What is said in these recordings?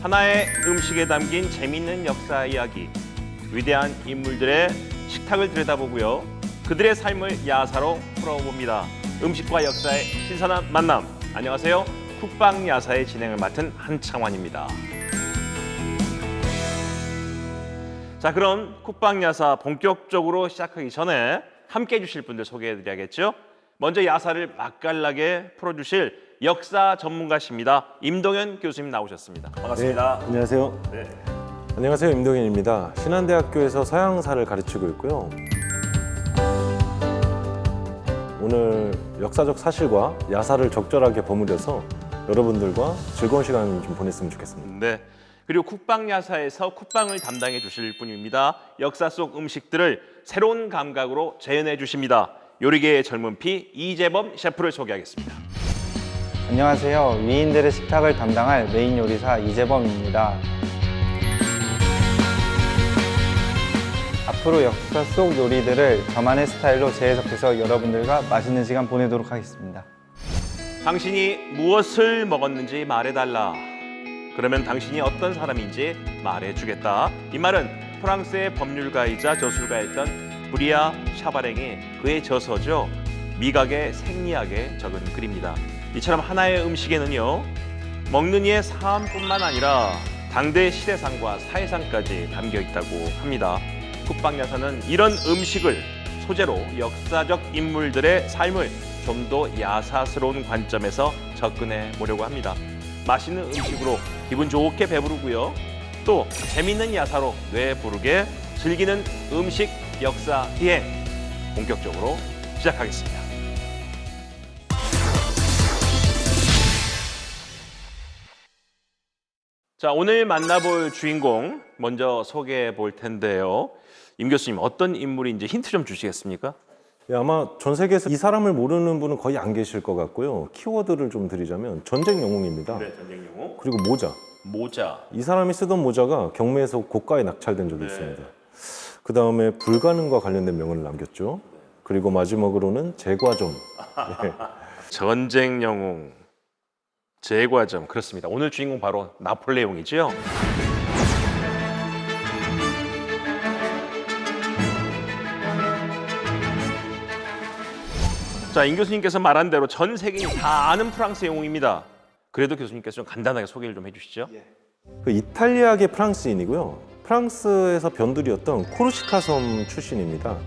하나의 음식에 담긴 재미있는 역사 이야기, 위대한 인물들의 식탁을 들여다보고요. 그들의 삶을 야사로 풀어봅니다. 음식과 역사의 신선한 만남. 안녕하세요. 쿡방야사의 진행을 맡은 한창환입니다. 자, 그럼 쿡방야사 본격적으로 시작하기 전에 함께해 주실 분들 소개해 드려야겠죠? 먼저 야사를 맛깔나게 풀어주실 역사 전문가십니다. 임동현 교수님 나오셨습니다. 반갑습니다. 네, 안녕하세요. 네. 안녕하세요. 임동현입니다. 신한대학교에서 서양사를 가르치고 있고요. 오늘 역사적 사실과 야사를 적절하게 버무려서 여러분들과 즐거운 시간 좀 보냈으면 좋겠습니다. 네. 그리고 쿡방야사에서 쿡방을 담당해 주실 분입니다. 역사 속 음식들을 새로운 감각으로 재현해 주십니다. 요리계의 젊은 피 이재범 셰프를 소개하겠습니다. 안녕하세요. 위인들의 식탁을 담당할 메인 요리사 이재범입니다. 앞으로 역사 속 요리들을 저만의 스타일로 재해석해서 여러분들과 맛있는 시간 보내도록 하겠습니다. 당신이 무엇을 먹었는지 말해달라. 그러면 당신이 어떤 사람인지 말해주겠다. 이 말은 프랑스의 법률가이자 저술가였던 브리아 샤바랭이 그의 저서죠. 미각의 생리학에 적은 글입니다. 이처럼 하나의 음식에는요, 먹는 이의 삶뿐만 아니라 당대의 시대상과 사회상까지 담겨 있다고 합니다. 쿡방야사는 이런 음식을 소재로 역사적 인물들의 삶을 좀 더 야사스러운 관점에서 접근해 보려고 합니다. 맛있는 음식으로 기분 좋게 배부르고요. 또 재밌는 야사로 뇌 부르게 즐기는 음식 역사 비행 본격적으로 시작하겠습니다. 자, 오늘 만나볼 주인공 먼저 소개해 볼 텐데요. 임 교수님, 어떤 인물인지 힌트 좀 주시겠습니까? 예, 아마 전 세계에서 이 사람을 모르는 분은 거의 안 계실 것 같고요. 키워드를 좀 드리자면 전쟁 영웅입니다. 네, 전쟁 영웅. 그리고 모자. 모자. 이 사람이 쓰던 모자가 경매에서 고가에 낙찰된 적이 있습니다. 그 다음에 불가능과 관련된 명언을 남겼죠. 그리고 마지막으로는 제과점. 네. 전쟁 영웅. 제과점. 그렇습니다. 오늘 주인공 바로 나폴레옹이죠. 자, 임 교수님께서 말한 대로 전 세계인이 다 아는 프랑스 영웅입니다. 그래도 교수님께서 좀 간단하게 소개를 좀 해주시죠. 그 이탈리아계 프랑스인이고요. 프랑스에서 변두리였던 코르시카 섬 출신입니다.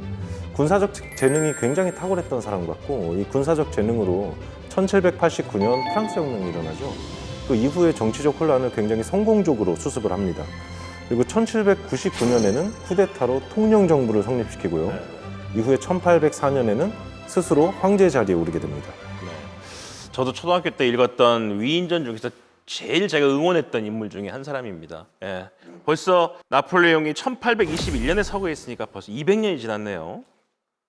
군사적 재능이 굉장히 탁월했던 사람 같고, 이 군사적 재능으로 1789년 프랑스 혁명이 일어나죠. 그 이후에 정치적 혼란을 굉장히 성공적으로 수습을 합니다. 그리고 1799년에는 쿠데타로 통영 정부를 성립시키고요. 이후에 1804년에는 스스로 황제 자리에 오르게 됩니다. 네. 저도 초등학교 때 읽었던 위인전 중에서 제일 제가 응원했던 인물 중에 한 사람입니다. 예. 벌써 나폴레옹이 1821년에 서거했으니까 벌써 200년이 지났네요.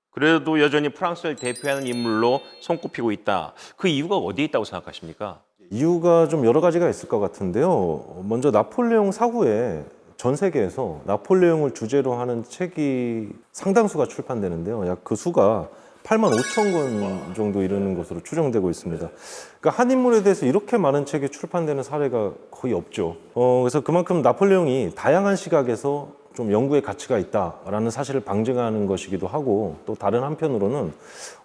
그래도 여전히 프랑스를 대표하는 인물로 손꼽히고 있다. 그 이유가 어디에 있다고 생각하십니까? 이유가 좀 여러 가지가 있을 것 같은데요. 먼저 나폴레옹 사후에 전 세계에서 나폴레옹을 주제로 하는 책이 상당수가 출판되는데요. 약 그 수가 8만 5천 권 정도 이르는 것으로 추정되고 있습니다. 그러니까 한 인물에 대해서 이렇게 많은 책이 출판되는 사례가 거의 없죠. 그래서 그만큼 나폴레옹이 다양한 시각에서 좀 연구의 가치가 있다라는 사실을 방증하는 것이기도 하고, 또 다른 한편으로는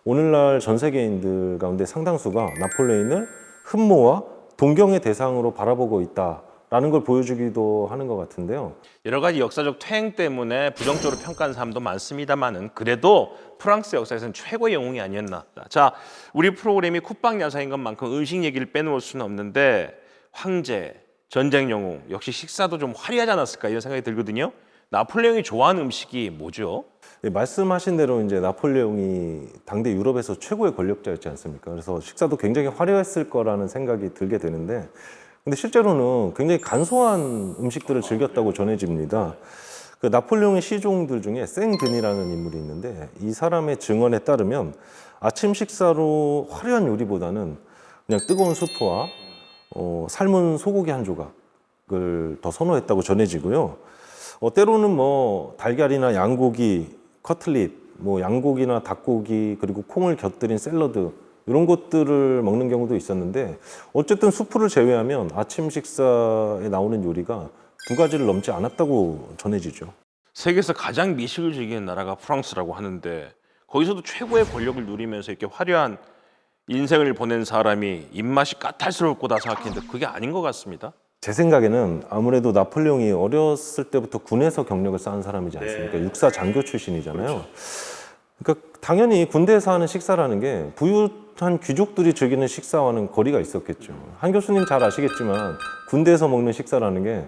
오늘날 전 세계인들 가운데 상당수가 나폴레옹을 흠모와 동경의 대상으로 바라보고 있다라는 걸 보여주기도 하는 것 같은데요. 여러 가지 역사적 퇴행 때문에 부정적으로 평가하는 사람도 많습니다만은 그래도 프랑스 역사에서는 최고의 영웅이 아니었나. 자, 우리 프로그램이 쿡방야사인 것만큼 음식 얘기를 빼놓을 수는 없는데 황제, 전쟁 영웅, 역시 식사도 좀 화려하지 않았을까 이런 생각이 들거든요. 나폴레옹이 좋아하는 음식이 뭐죠? 네, 말씀하신 대로 이제 나폴레옹이 당대 유럽에서 최고의 권력자였지 않습니까? 그래서 식사도 굉장히 화려했을 거라는 생각이 들게 되는데, 근데 실제로는 굉장히 간소한 음식들을 즐겼다고 전해집니다. 그 나폴레옹의 시종들 중에 생드니라는 인물이 있는데, 이 사람의 증언에 따르면 아침 식사로 화려한 요리보다는 그냥 뜨거운 수프와 삶은 소고기 한 조각을 더 선호했다고 전해지고요. 때로는 뭐 달걀이나 양고기, 커틀릿, 뭐 양고기나 닭고기, 그리고 콩을 곁들인 샐러드, 이런 것들을 먹는 경우도 있었는데 어쨌든 수프를 제외하면 아침 식사에 나오는 요리가 2가지를 넘지 않았다고 전해지죠. 세계에서 가장 미식을 즐기는 나라가 프랑스라고 하는데 거기서도 최고의 권력을 누리면서 이렇게 화려한 인생을 보낸 사람이 입맛이 까탈스러울 거다 생각했는데 그게 아닌 것 같습니다. 제 생각에는 아무래도 나폴레옹이 어렸을 때부터 군에서 경력을 쌓은 사람이지 않습니까? 육사 장교 출신이잖아요. 그러니까 당연히 군대에서 하는 식사라는 게 부유한 귀족들이 즐기는 식사와는 거리가 있었겠죠. 한 교수님 잘 아시겠지만 군대에서 먹는 식사라는 게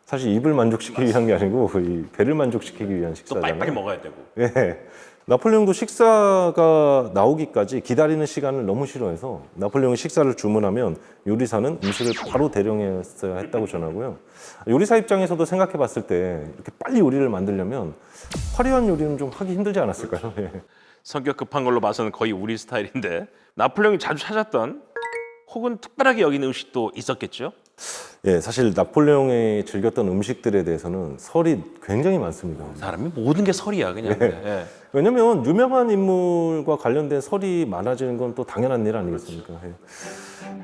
사실 입을 만족시키기 위한 게 아니고 이 배를 만족시키기 위한 또 식사잖아요. 빨리빨리 먹어야 되고. 예. 나폴레옹도 식사가 나오기까지 기다리는 시간을 너무 싫어해서 나폴레옹이 식사를 주문하면 요리사는 음식을 바로 대령했어야 했다고 전하고요. 요리사 입장에서도 생각해 봤을 때 이렇게 빨리 요리를 만들려면 화려한 요리는 좀 하기 힘들지 않았을까요? 예. 성격 급한 걸로 봐서는 거의 우리 스타일인데 나폴레옹이 자주 찾았던 혹은 특별하게 여기는 음식도 있었겠죠? 예, 사실 나폴레옹이 즐겼던 음식들에 대해서는 설이 굉장히 많습니다. 사람이 모든 게 설이야 그냥. 예. 왜냐면 유명한 인물과 관련된 설이 많아지는 건 또 당연한 일 아니겠습니까? 예.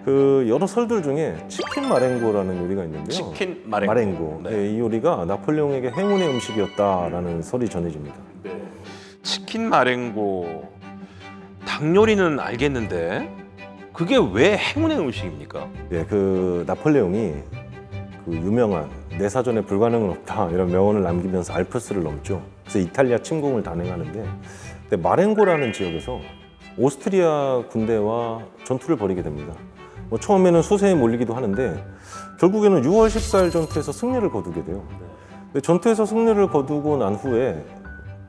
그 여러 설들 중에 치킨 마랭고라는 요리가 있는데요. 치킨 마랭고. 네. 예, 이 요리가 나폴레옹에게 행운의 음식이었다라는 설이 전해집니다. 치킨 마랭고 닭 요리는 알겠는데 그게 왜 행운의 음식입니까? 예, 그 나폴레옹이 그 유명한 내 사전에 불가능은 없다 이런 명언을 남기면서 알프스를 넘죠. 그래서 이탈리아 침공을 단행하는데 근데 마렌고라는 지역에서 오스트리아 군대와 전투를 벌이게 됩니다. 뭐 처음에는 수세에 몰리기도 하는데 결국에는 6월 14일 전투에서 승리를 거두게 돼요. 근데 전투에서 승리를 거두고 난 후에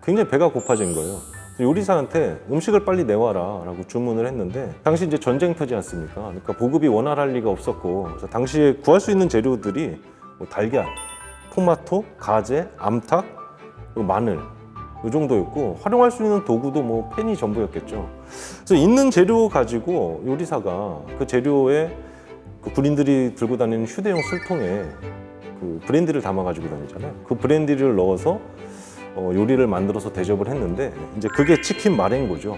굉장히 배가 고파진 거예요. 요리사한테 음식을 빨리 내와라 라고 주문을 했는데 당시 이제 전쟁터지 않습니까? 그러니까 보급이 원활할 리가 없었고 그래서 당시에 구할 수 있는 재료들이 뭐 달걀, 토마토, 가재, 암탉, 그리고 마늘 이 정도였고 활용할 수 있는 도구도 뭐 팬이 전부였겠죠. 그래서 있는 재료 가지고 요리사가 그 재료에 그 군인들이 들고 다니는 휴대용 술통에 그 브랜디를 담아 가지고 다니잖아요. 그 브랜디를 넣어서 요리를 만들어서 대접을 했는데 이제 그게 치킨 마랭고죠.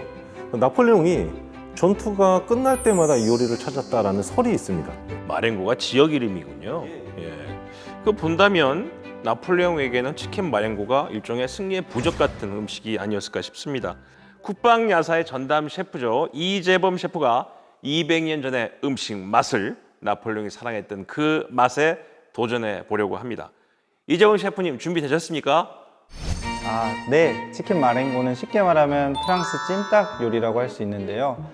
나폴레옹이 전투가 끝날 때마다 이 요리를 찾았다라는 설이 있습니다. 마랭고가 지역 이름이군요. 예. 그 본다면 나폴레옹에게는 치킨 마랭고가 일종의 승리의 부적 같은 음식이 아니었을까 싶습니다. 국방 야사의 전담 셰프죠. 이재범 셰프가 200년 전의 음식 맛을 나폴레옹이 사랑했던 그 맛에 도전해 보려고 합니다. 이재범 셰프님 준비되셨습니까? 네. 치킨 마랭고는 쉽게 말하면 프랑스 찜닭 요리라고 할 수 있는데요.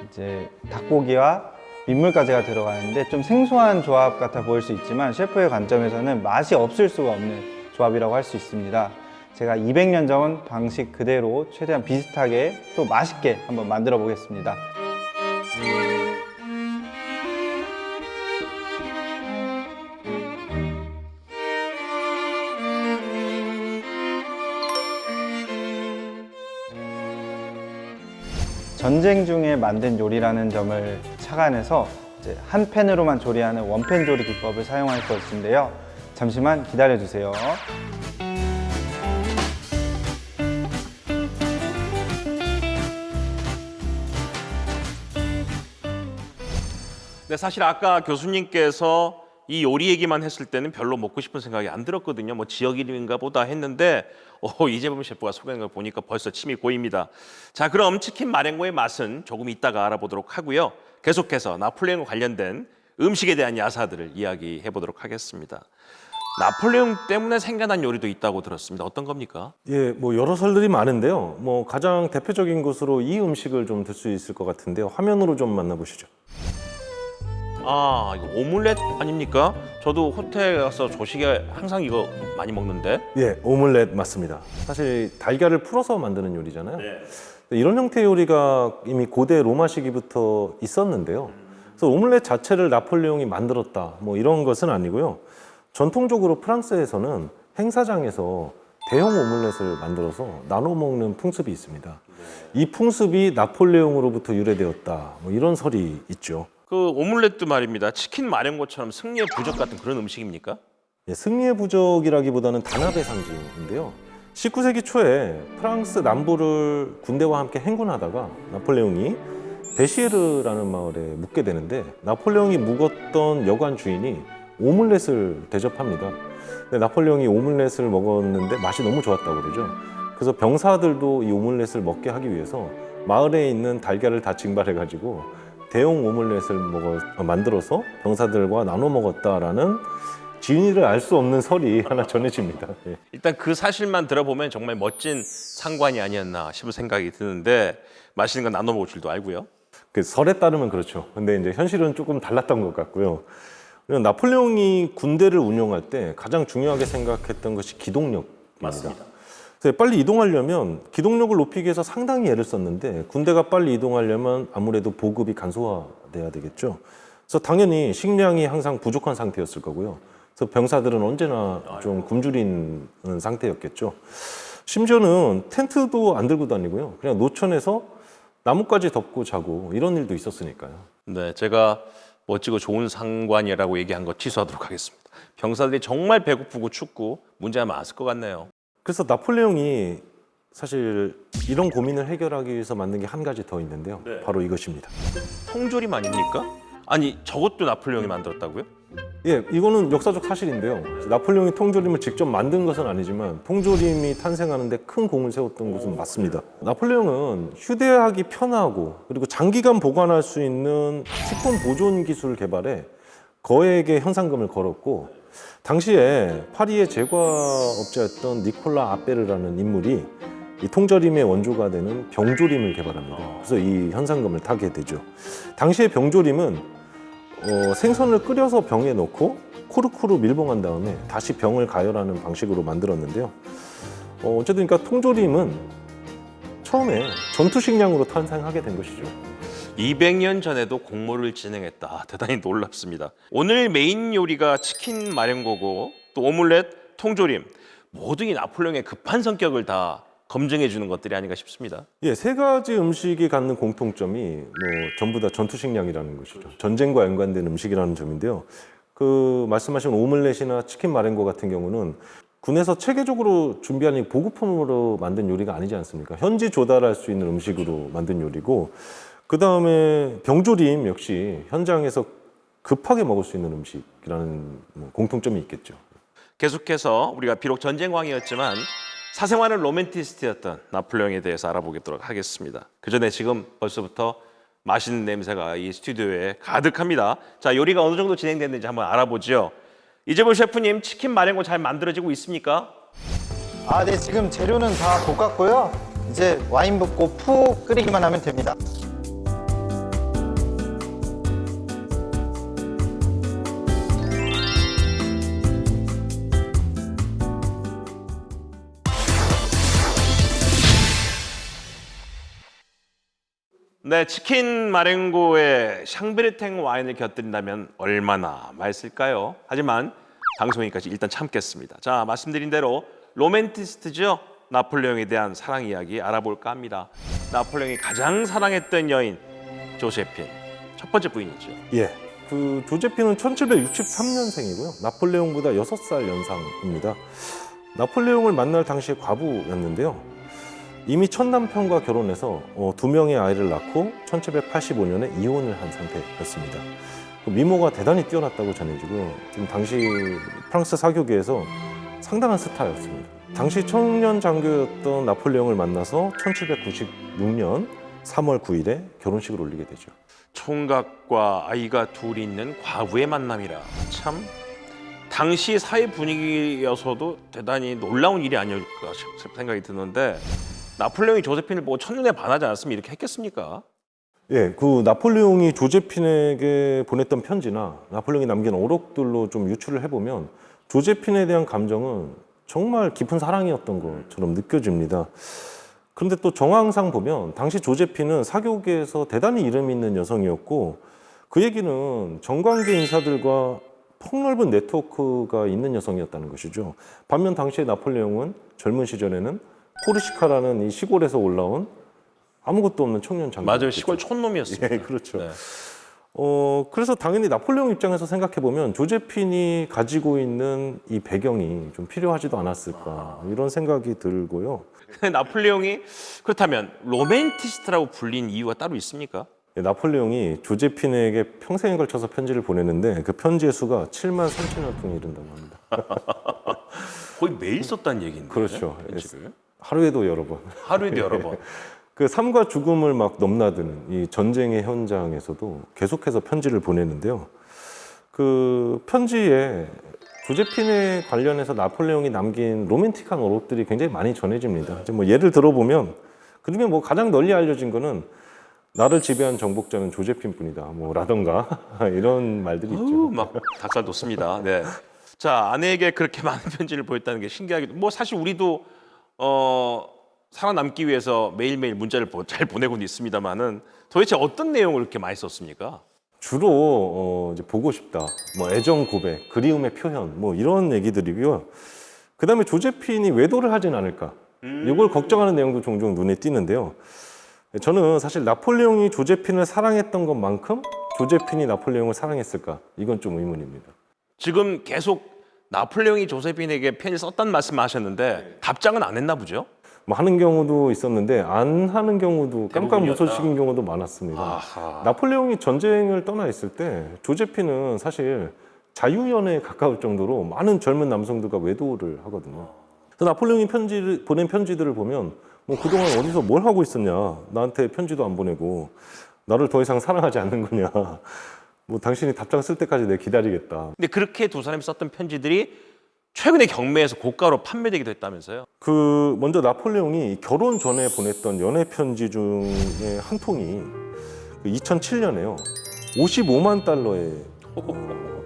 이제 닭고기와 민물가재가 들어가는데 좀 생소한 조합 같아 보일 수 있지만 셰프의 관점에서는 맛이 없을 수가 없는 조합이라고 할 수 있습니다. 제가 200년 전 방식 그대로 최대한 비슷하게 또 맛있게 한번 만들어 보겠습니다. 전쟁 중에 만든 요리라는 점을 착안해서 이제 한 팬으로만 조리하는 원팬 조리 기법을 사용할 것인데요. 잠시만 기다려 주세요. 근데 사실 아까 교수님께서 이 요리 얘기만 했을 때는 별로 먹고 싶은 생각이 안 들었거든요. 뭐 지역 이름인가 보다 했는데 이재범 셰프가 소개한 걸 보니까 벌써 침이 고입니다. 자, 그럼 치킨 마랭고의 맛은 조금 이따가 알아보도록 하고요. 계속해서 나폴레옹과 관련된 음식에 대한 야사들을 이야기해 보도록 하겠습니다. 나폴레옹 때문에 생겨난 요리도 있다고 들었습니다. 어떤 겁니까? 예, 뭐 여러 설들이 많은데요. 뭐 가장 대표적인 것으로 이 음식을 좀 들 수 있을 것 같은데요. 화면으로 좀 만나보시죠. 이거 오믈렛 아닙니까? 저도 호텔 가서 조식에 항상 이거 많이 먹는데. 예, 오믈렛 맞습니다. 사실 달걀을 풀어서 만드는 요리잖아요. 이런 형태의 요리가 이미 고대 로마 시기부터 있었는데요. 그래서 오믈렛 자체를 나폴레옹이 만들었다, 뭐 이런 것은 아니고요. 전통적으로 프랑스에서는 행사장에서 대형 오믈렛을 만들어서 나눠 먹는 풍습이 있습니다. 이 풍습이 나폴레옹으로부터 유래되었다, 뭐 이런 설이 있죠. 그 오믈렛도 말입니다. 치킨 마랭고처럼 승리의 부적 같은 그런 음식입니까? 예, 승리의 부적이라기보다는 단합의 상징인데요. 19세기 초에 프랑스 남부를 군대와 함께 행군하다가 나폴레옹이 베시에르라는 마을에 묵게 되는데 나폴레옹이 묵었던 여관 주인이 오믈렛을 대접합니다. 근데 나폴레옹이 오믈렛을 먹었는데 맛이 너무 좋았다고 그러죠. 그래서 병사들도 이 오믈렛을 먹게 하기 위해서 마을에 있는 달걀을 다 징발해가지고 대용 오믈렛을 만들어서 병사들과 나눠 먹었다라는 진위를 알 수 없는 설이 하나 전해집니다. 예. 일단 그 사실만 들어보면 정말 멋진 상관이 아니었나 싶은 생각이 드는데 맛있는 거 나눠 먹을 줄도 알고요. 그 설에 따르면 그렇죠. 근데 이제 현실은 조금 달랐던 것 같고요. 나폴레옹이 군대를 운영할 때 가장 중요하게 생각했던 것이 기동력입니다. 맞습니다. 그래서 빨리 이동하려면 기동력을 높이기 위해서 상당히 애를 썼는데 군대가 빨리 이동하려면 아무래도 보급이 간소화돼야 되겠죠. 그래서 당연히 식량이 항상 부족한 상태였을 거고요. 그래서 병사들은 언제나 좀 굶주린 상태였겠죠. 심지어는 텐트도 안 들고 다니고요. 그냥 노천에서 나뭇가지 덮고 자고 이런 일도 있었으니까요. 네, 제가 멋지고 좋은 상관이라고 얘기한 거 취소하도록 하겠습니다. 병사들이 정말 배고프고 춥고 문제가 많았을 것 같네요. 그래서 나폴레옹이 사실 이런 고민을 해결하기 위해서 만든 게 한 가지 더 있는데요. 네. 바로 이것입니다. 통조림 아닙니까? 아니, 저것도 나폴레옹이 만들었다고요? 예, 이거는 역사적 사실인데요. 나폴레옹이 통조림을 직접 만든 것은 아니지만 통조림이 탄생하는 데 큰 공을 세웠던 것은 맞습니다. 나폴레옹은 휴대하기 편하고 그리고 장기간 보관할 수 있는 식품 보존 기술 개발에 거액의 현상금을 걸었고 당시에 파리의 제과업자였던 니콜라 아베르라는 인물이 이 통조림의 원조가 되는 병조림을 개발합니다. 그래서 이 현상금을 타게 되죠. 당시의 병조림은 생선을 끓여서 병에 넣고 코르크로 밀봉한 다음에 다시 병을 가열하는 방식으로 만들었는데요. 어쨌든 그러니까 통조림은 처음에 전투식량으로 탄생하게 된 것이죠. 200년 전에도 공모를 진행했다. 대단히 놀랍습니다. 오늘 메인 요리가 치킨 마련고고 또 오믈렛, 통조림 모두 이 나폴레옹의 급한 성격을 다 검증해 주는 것들이 아닌가 싶습니다. 예, 세 가지 음식이 갖는 공통점이 전부 다 전투식량이라는 것이죠. 전쟁과 연관된 음식이라는 점인데요. 그 말씀하신 오믈렛이나 치킨 마렌고 같은 경우는 군에서 체계적으로 준비한 보급품으로 만든 요리가 아니지 않습니까? 현지 조달할 수 있는 음식으로 만든 요리고 그 다음에 병조림 역시 현장에서 급하게 먹을 수 있는 음식이라는 공통점이 있겠죠. 계속해서 우리가 비록 전쟁왕이었지만 사생활은 로맨티스트였던 나폴레옹에 대해서 알아보도록 하겠습니다. 그 전에 지금 벌써부터 맛있는 냄새가 이 스튜디오에 가득합니다. 자, 요리가 어느 정도 진행됐는지 한번 알아보죠. 이재볼 셰프님, 치킨 마렌고 잘 만들어지고 있습니까? 네, 지금 재료는 다 볶았고요. 이제 와인 붓고 푹 끓이기만 하면 됩니다. 네, 치킨 마렌고에 샹베르탱 와인을 곁들인다면 얼마나 맛있을까요? 하지만 방송이니까 일단 참겠습니다. 자, 말씀드린 대로 로맨티스트죠. 나폴레옹에 대한 사랑 이야기 알아볼까 합니다. 나폴레옹이 가장 사랑했던 여인 조세핀, 첫 번째 부인이죠. 예, 그 조제핀은 1763년생이고요. 나폴레옹보다 6살 연상입니다. 나폴레옹을 만날 당시에 과부였는데요. 이미 첫 남편과 결혼해서 2명의 아이를 낳고 1785년에 이혼을 한 상태였습니다. 미모가 대단히 뛰어났다고 전해지고 지금 당시 프랑스 사교계에서 상당한 스타였습니다. 당시 청년 장교였던 나폴레옹을 만나서 1796년 3월 9일에 결혼식을 올리게 되죠. 총각과 아이가 둘 있는 과부의 만남이라 참 당시 사회 분위기여서도 대단히 놀라운 일이 아닐까 생각이 드는데 나폴레옹이 조세핀을 보고 첫눈에 반하지 않았으면 이렇게 했겠습니까? 예, 그 나폴레옹이 조제핀에게 보냈던 편지나 나폴레옹이 남긴 오록들로 좀 유추를 해보면 조제핀에 대한 감정은 정말 깊은 사랑이었던 것처럼 느껴집니다. 그런데 또 정황상 보면 당시 조제핀은 사교계에서 대단히 이름 있는 여성이었고 그 얘기는 정관계 인사들과 폭넓은 네트워크가 있는 여성이었다는 것이죠. 반면 당시의 나폴레옹은 젊은 시절에는 코르시카라는 이 시골에서 올라온 아무것도 없는 청년 장교. 맞아요, 시골 촌놈이었습니다. 예, 그렇죠. 네. 그래서 당연히 나폴레옹 입장에서 생각해 보면 조제핀이 가지고 있는 이 배경이 좀 필요하지도 않았을까 이런 생각이 들고요. 나폴레옹이 그렇다면 로맨티스트라고 불린 이유가 따로 있습니까? 나폴레옹이 조제핀에게 평생에 걸쳐서 편지를 보내는데 그 편지의 수가 7만 3천여 통에 이른다고 합니다. 거의 매일 썼다는 얘기인데. 그렇죠. 편지를. 하루에도 여러 번. 하루에도 여러 번. 그 삶과 죽음을 막 넘나드는 이 전쟁의 현장에서도 계속해서 편지를 보내는데요. 그 편지에 조제핀에 관련해서 나폴레옹이 남긴 로맨틱한 어록들이 굉장히 많이 전해집니다. 이제 뭐 예를 들어보면 그중에 뭐 가장 널리 알려진 거는 나를 지배한 정복자는 조제핀뿐이다. 뭐 라던가 이런 말들이 있죠. 막 닭살 돋습니다. 네. 자, 아내에게 그렇게 많은 편지를 보냈다는 게 신기하기도. 뭐 사실 우리도 살아남기 위해서 매일매일 문자를 잘 보내고는 있습니다만은 도대체 어떤 내용을 이렇게 많이 썼습니까? 주로 이제 보고 싶다, 뭐 애정 고백, 그리움의 표현, 뭐 이런 얘기들이고요. 그다음에 조제핀이 외도를 하진 않을까, 이걸 걱정하는 내용도 종종 눈에 띄는데요. 저는 사실 나폴레옹이 조제핀을 사랑했던 것만큼 조제핀이 나폴레옹을 사랑했을까? 이건 좀 의문입니다. 지금 계속 나폴레옹이 조세핀에게 편지 썼다는 말씀하셨는데 답장은 안 했나 보죠? 뭐 하는 경우도 있었는데 안 하는 경우도 깜깜 대부분이었다. 무소식인 경우도 많았습니다. 아하. 나폴레옹이 전쟁을 떠나 있을 때 조제핀은 사실 자유연애에 가까울 정도로 많은 젊은 남성들과 외도를 하거든요. 그래서 나폴레옹이 보낸 편지들을 보면 뭐 그동안 어디서 뭘 하고 있었냐, 나한테 편지도 안 보내고 나를 더 이상 사랑하지 않는 거냐, 뭐 당신이 답장 쓸 때까지 내가 기다리겠다. 근데 그렇게 두 사람이 썼던 편지들이 최근에 경매에서 고가로 판매되기도 했다면서요? 그 먼저 나폴레옹이 결혼 전에 보냈던 연애 편지 중에 한 통이 2007년에요. 55만 달러에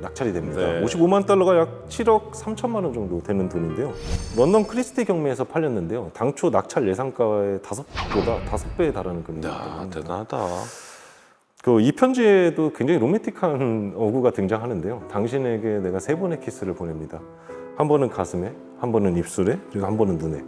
낙찰이 됩니다. 네. 55만 달러가 약 7억 3천만 원 정도 되는 돈인데요. 런던 크리스티 경매에서 팔렸는데요. 당초 낙찰 예상가의 5배에 달하는 금액입니다. 야, 대단하다. 이 편지에도 굉장히 로맨틱한 어구가 등장하는데요. 당신에게 내가 3번의 키스를 보냅니다. 한 번은 가슴에, 한 번은 입술에, 그리고 한 번은 눈에.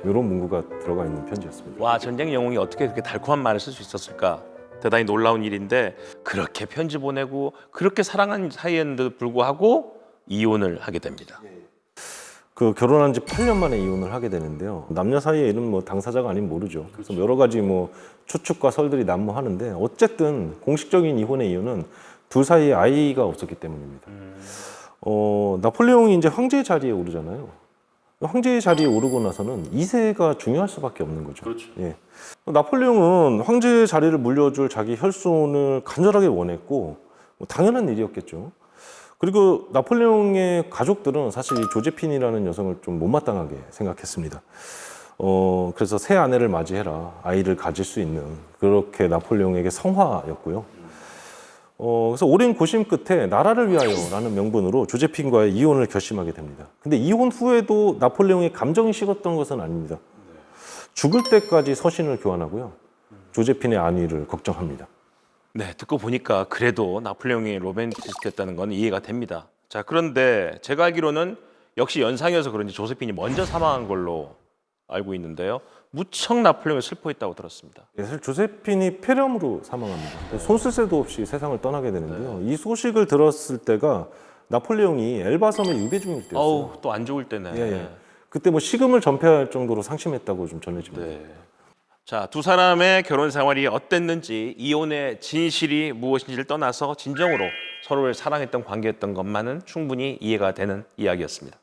이런 문구가 들어가 있는 편지였습니다. 와, 전쟁 영웅이 어떻게 그렇게 달콤한 말을 쓸 수 있었을까? 대단히 놀라운 일인데 그렇게 편지 보내고 그렇게 사랑한 사이에도 불구하고 이혼을 하게 됩니다. 결혼한 지 8년 만에 이혼을 하게 되는데요. 남녀 사이에 이런 뭐 당사자가 아니면 모르죠. 그래서 여러 가지 뭐 추측과 설들이 난무하는데 어쨌든 공식적인 이혼의 이유는 둘 사이에 아이가 없었기 때문입니다. 나폴레옹이 이제 황제의 자리에 오르잖아요. 황제의 자리에 오르고 나서는 2세가 중요할 수밖에 없는 거죠. 그렇죠. 예. 나폴레옹은 황제의 자리를 물려줄 자기 혈손을 간절하게 원했고 뭐 당연한 일이었겠죠. 그리고 나폴레옹의 가족들은 사실 이 조제핀이라는 여성을 좀 못마땅하게 생각했습니다. 그래서 새 아내를 맞이해라, 아이를 가질 수 있는 그렇게 나폴레옹에게 성화였고요. 그래서 오랜 고심 끝에 나라를 위하여라는 명분으로 조제핀과의 이혼을 결심하게 됩니다. 근데 이혼 후에도 나폴레옹의 감정이 식었던 것은 아닙니다. 죽을 때까지 서신을 교환하고요. 조제핀의 안위를 걱정합니다. 네, 듣고 보니까 그래도 나폴레옹이 로맨티스트였다는 건 이해가 됩니다. 자, 그런데 제가 알기로는 역시 연상이어서 그런지 조세핀이 먼저 사망한 걸로 알고 있는데요. 무척 나폴레옹을 슬퍼했다고 들었습니다. 사실 조세핀이 폐렴으로 사망합니다. 손 쓸 새도 없이 세상을 떠나게 되는데요. 이 소식을 들었을 때가 나폴레옹이 엘바 섬에 유배 중일 때였어요. 어우, 또 안 좋을 때네. 예. 그때 뭐 식음을 전폐할 정도로 상심했다고 좀 전해집니다. 네. 자, 두 사람의 결혼 생활이 어땠는지, 이혼의 진실이 무엇인지를 떠나서 진정으로 서로를 사랑했던 관계였던 것만은 충분히 이해가 되는 이야기였습니다.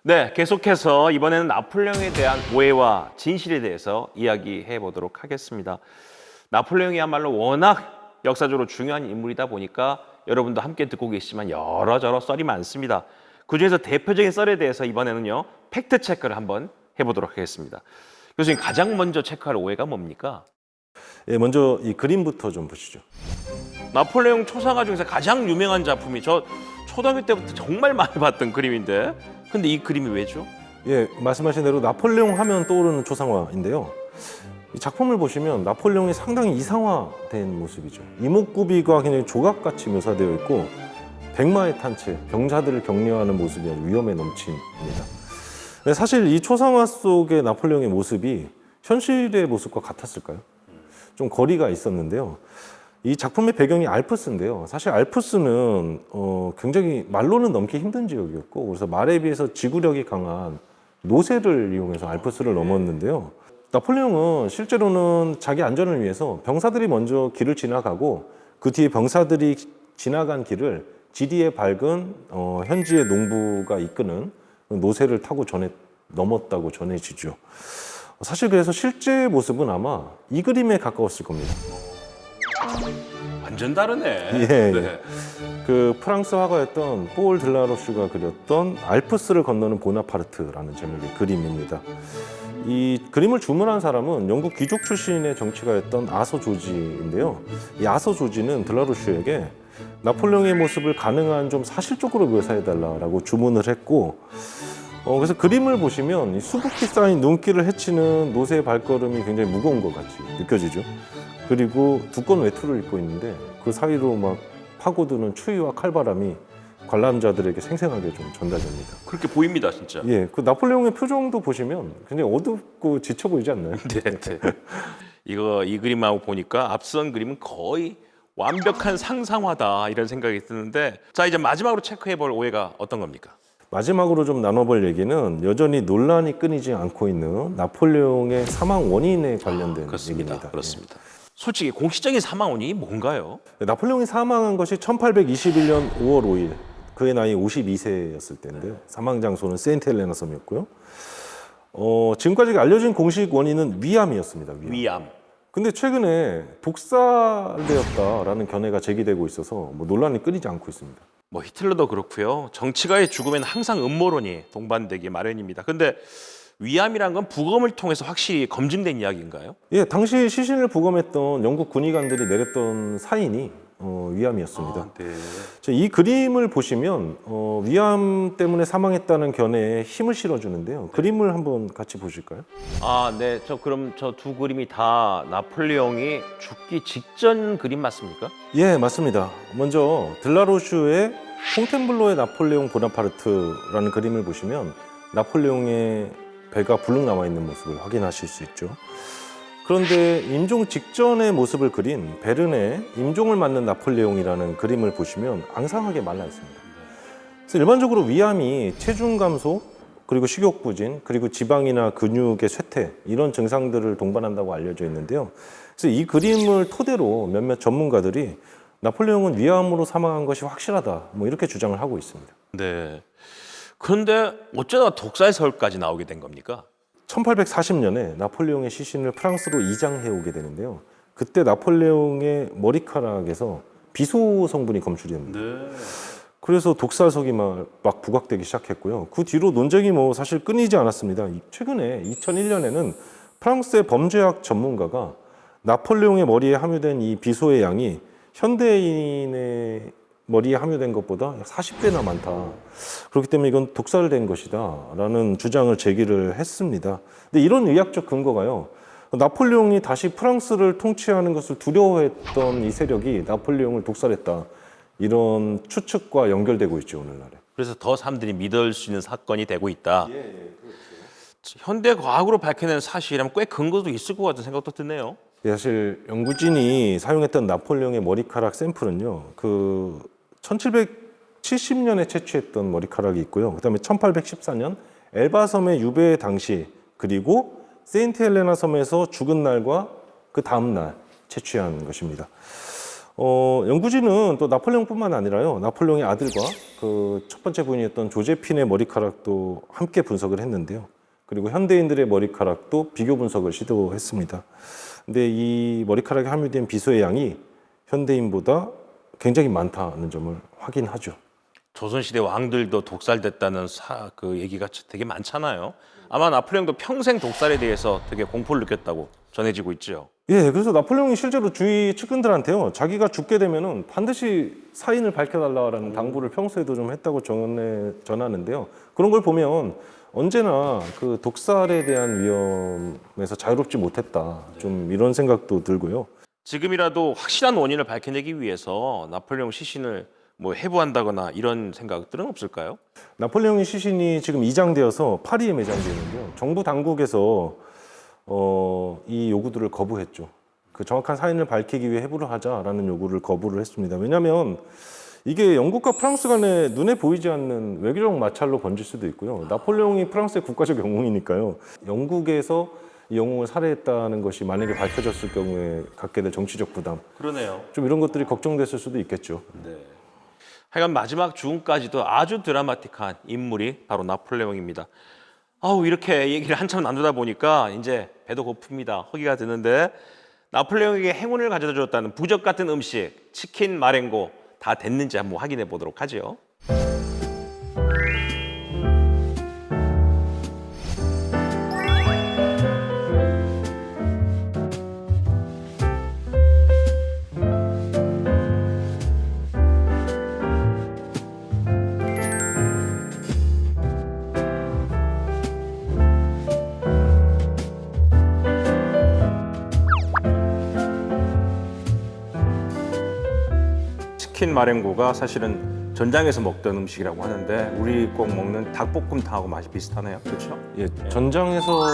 네, 계속해서 이번에는 나폴레옹에 대한 오해와 진실에 대해서 이야기해 보도록 하겠습니다. 나폴레옹이야말로 워낙 역사적으로 중요한 인물이다 보니까 여러분도 함께 듣고 계시지만 여러저러 썰이 많습니다. 그중에서 대표적인 썰에 대해서 이번에는요, 팩트 체크를 한번 해보도록 하겠습니다. 교수님, 가장 먼저 체크할 오해가 뭡니까? 예, 먼저 이 그림부터 좀 보시죠. 나폴레옹 초상화 중에서 가장 유명한 작품이 저 초등학교 때부터 정말 많이 봤던 그림인데, 근데 이 그림이 왜죠? 예, 말씀하신 대로 나폴레옹 하면 떠오르는 초상화인데요. 이 작품을 보시면 나폴레옹이 상당히 이상화된 모습이죠. 이목구비가 굉장히 조각같이 묘사되어 있고 백마에 탄 채 병자들을 격려하는 모습이 아주 위험에 넘칩니다. 근데 사실 이 초상화 속의 나폴레옹의 모습이 현실의 모습과 같았을까요? 좀 거리가 있었는데요. 이 작품의 배경이 알프스인데요. 사실 알프스는 굉장히 말로는 넘기 힘든 지역이었고, 그래서 말에 비해서 지구력이 강한 노새를 이용해서 알프스를 넘었는데요. 나폴레옹은 실제로는 자기 안전을 위해서 병사들이 먼저 길을 지나가고 그 뒤에 병사들이 지나간 길을 지리에 밝은 현지의 농부가 이끄는 노새를 타고 넘었다고 전해지죠. 사실 그래서 실제 모습은 아마 이 그림에 가까웠을 겁니다. 완전 다르네. 예, 네. 그 프랑스 화가였던 폴 들라로슈가 그렸던 알프스를 건너는 보나파르트라는 제목의 그림입니다. 이 그림을 주문한 사람은 영국 귀족 출신의 정치가였던 아서 조지인데요. 이 아서 조지는 들라로슈에게 나폴레옹의 모습을 가능한 좀 사실적으로 묘사해달라고 주문을 했고, 그래서 그림을 보시면 이 수북히 쌓인 눈길을 헤치는 노새의 발걸음이 굉장히 무거운 것 같이 느껴지죠. 그리고 두꺼운 외투를 입고 있는데 그 사이로 막 파고드는 추위와 칼바람이 관람자들에게 생생하게 좀 전달됩니다. 그렇게 보입니다, 진짜. 예, 그 나폴레옹의 표정도 보시면 굉장히 어둡고 지쳐 보이지 않나요? 네, 네. 이 그림하고 보니까 앞선 그림은 거의 완벽한 상상화다 이런 생각이 드는데, 자 이제 마지막으로 체크해볼 오해가 어떤 겁니까? 마지막으로 좀 나눠볼 얘기는 여전히 논란이 끊이지 않고 있는 나폴레옹의 사망 원인에 관련된 그렇습니다. 얘기입니다. 그렇습니다. 솔직히 공식적인 사망 원인이 뭔가요? 예. 나폴레옹이 사망한 것이 1821년 5월 5일, 그의 나이 52세였을 때인데요. 사망 장소는 세인트헬레나 섬이었고요. 지금까지 알려진 공식 원인은 위암이었습니다. 위암. 근데 최근에 독살되었다라는 견해가 제기되고 있어서 논란이 끊이지 않고 있습니다. 뭐 히틀러도 그렇고요. 정치가의 죽음에는 항상 음모론이 동반되기 마련입니다. 근데 위암이란 건 부검을 통해서 확실히 검증된 이야기인가요? 예, 당시 시신을 부검했던 영국 군의관들이 내렸던 사인이 위암이었습니다. 네. 이 그림을 보시면 위암 때문에 사망했다는 견해에 힘을 실어주는데요. 그림을 한번 같이 보실까요? 네. 그럼 저 두 그림이 다 나폴레옹이 죽기 직전 그림 맞습니까? 예, 맞습니다. 먼저 들라로슈의 퐁텐블로의 나폴레옹 보나파르트라는 그림을 보시면 나폴레옹의 배가 불룩 남아 있는 모습을 확인하실 수 있죠. 그런데 임종 직전의 모습을 그린 베른의 임종을 맞는 나폴레옹이라는 그림을 보시면 앙상하게 말라 있습니다. 그래서 일반적으로 위암이 체중 감소, 그리고 식욕 부진, 그리고 지방이나 근육의 쇠퇴 이런 증상들을 동반한다고 알려져 있는데요. 그래서 이 그림을 토대로 몇몇 전문가들이 나폴레옹은 위암으로 사망한 것이 확실하다, 뭐 이렇게 주장을 하고 있습니다. 네. 그런데 어쩌다가 독살설까지 나오게 된 겁니까? 1840년에 나폴레옹의 시신을 프랑스로 이장해 오게 되는데요. 그때 나폴레옹의 머리카락에서 비소 성분이 검출이 됩니다. 네. 그래서 독살설이 막 부각되기 시작했고요. 그 뒤로 논쟁이 사실 끊이지 않았습니다. 최근에 2001년에는 프랑스의 범죄학 전문가가 나폴레옹의 머리에 함유된 이 비소의 양이 현대인의 머리에 함유된 것보다 40배나 많다. 그렇기 때문에 이건 독살된 것이다 라는 주장을 제기를 했습니다. 근데 이런 의학적 근거가요, 나폴레옹이 다시 프랑스를 통치하는 것을 두려워했던 이 세력이 나폴레옹을 독살했다, 이런 추측과 연결되고 있죠, 오늘날에. 그래서 더 사람들이 믿을 수 있는 사건이 되고 있다. 현대 과학으로 밝혀낸 사실이라면 꽤 근거도 있을 것 같은 생각도 드네요. 사실 연구진이 사용했던 나폴레옹의 머리카락 샘플은요, 1770년에 채취했던 머리카락이 있고요. 그다음에 1814년 엘바 섬의 유배 당시, 그리고 세인트 헬레나 섬에서 죽은 날과 그 다음 날 채취한 것입니다. 연구진은 또 나폴레옹뿐만 아니라요, 나폴레옹의 아들과 그 첫 번째 부인이었던 조제핀의 머리카락도 함께 분석을 했는데요. 그리고 현대인들의 머리카락도 비교 분석을 시도했습니다. 근데 이 머리카락에 함유된 비소의 양이 현대인보다 굉장히 많다는 점을 확인하죠. 조선시대 왕들도 독살됐다는 그 얘기가 되게 많잖아요. 아마 나폴레옹도 평생 독살에 대해서 되게 공포를 느꼈다고 전해지고 있죠. 예, 그래서 나폴레옹이 실제로 주위 측근들한테요, 자기가 죽게 되면은 반드시 사인을 밝혀달라라는 당부를 평소에도 좀 했다고 전하는데요. 그런 걸 보면 언제나 그 독살에 대한 위험에서 자유롭지 못했다, 좀 이런 생각도 들고요. 지금이라도 확실한 원인을 밝혀내기 위해서 나폴레옹 시신을 해부한다거나 이런 생각들은 없을까요? 나폴레옹의 시신이 지금 이장되어서 파리에 매장되어 있는데요. 정부 당국에서 이 요구들을 거부했죠. 그 정확한 사인을 밝히기 위해 해부를 하자라는 요구를 거부를 했습니다. 왜냐하면 이게 영국과 프랑스 간에 눈에 보이지 않는 외교적 마찰로 번질 수도 있고요. 나폴레옹이 프랑스의 국가적 영웅이니까요. 영국에서 이 영웅을 살해했다는 것이 만약에 밝혀졌을 경우에 갖게 될 정치적 부담, 그러네요. 좀 이런 것들이 걱정됐을 수도 있겠죠. 하여간 마지막 죽음까지도 아주 드라마틱한 인물이 바로 나폴레옹입니다. 아우, 이렇게 얘기를 한참 나누다 보니까 이제 배도 고픕니다. 허기가 드는데, 나폴레옹에게 행운을 가져다 줬다는 부적 같은 음식, 치킨 마렌고 다 됐는지 한번 확인해 보도록 하죠. 치킨 마렌고가 사실은 전장에서 먹던 음식이라고 하는데 우리 꼭 먹는 닭볶음탕하고 맛이 비슷하네요. 그렇죠? 예, 전장에서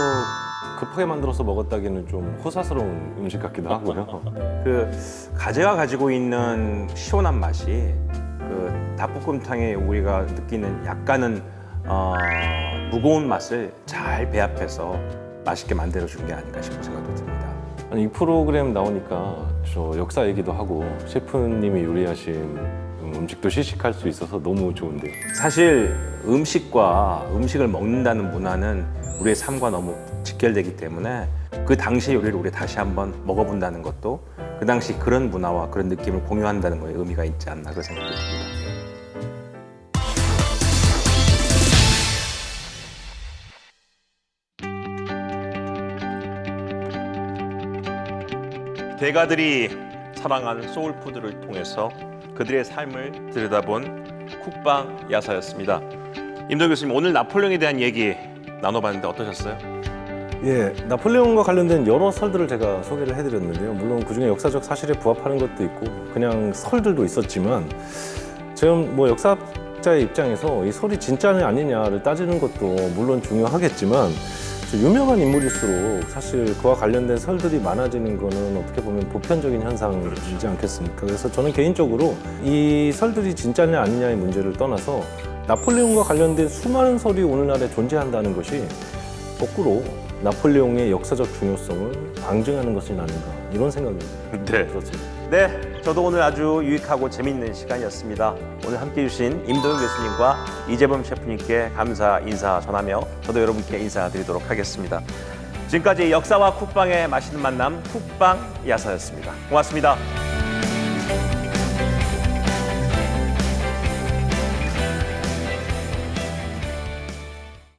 급하게 만들어서 먹었다기는 좀 호사스러운 음식 같기도 하고요. 그 가재가 가지고 있는 시원한 맛이 그 닭볶음탕에 우리가 느끼는 약간은 무거운 맛을 잘 배합해서 맛있게 만들어준 게 아닌가 싶은 생각도 듭니다. 아니, 이 프로그램 나오니까 저 역사 얘기도 하고 셰프님이 요리하신 음식도 시식할 수 있어서 너무 좋은데요. 사실 음식을 먹는다는 문화는 우리의 삶과 너무 직결되기 때문에 그 당시의 요리를 우리 다시 한번 먹어본다는 것도 그 당시 그런 문화와 그런 느낌을 공유한다는 거에 의미가 있지 않나 그런 생각도 듭니다. 대가들이 사랑한 소울푸드를 통해서 그들의 삶을 들여다본 쿡방 야사였습니다. 임동 교수님, 오늘 나폴레옹에 대한 얘기 나눠봤는데 어떠셨어요? 예, 나폴레옹과 관련된 여러 설들을 제가 소개를 해드렸는데요. 물론 그중에 역사적 사실에 부합하는 것도 있고 그냥 설들도 있었지만 지금 뭐 역사학자의 입장에서 이 설이 진짜냐 아니냐를 따지는 것도 물론 중요하겠지만 유명한 인물일수록 사실 그와 관련된 설들이 많아지는 거는 어떻게 보면 보편적인 현상이지 않겠습니까? 그래서 저는 개인적으로 이 설들이 진짜냐 아니냐의 문제를 떠나서 나폴레옹과 관련된 수많은 설이 오늘날에 존재한다는 것이 거꾸로 나폴레옹의 역사적 중요성을 방증하는 것이 아닌가 이런 생각이 들었습니다. 네, 저도 오늘 아주 유익하고 재미있는 시간이었습니다. 오늘 함께해 주신 임동윤 교수님과 이재범 셰프님께 감사 인사 전하며 저도 여러분께 인사드리도록 하겠습니다. 지금까지 역사와 쿡방의 맛있는 만남 쿡방 야사였습니다. 고맙습니다.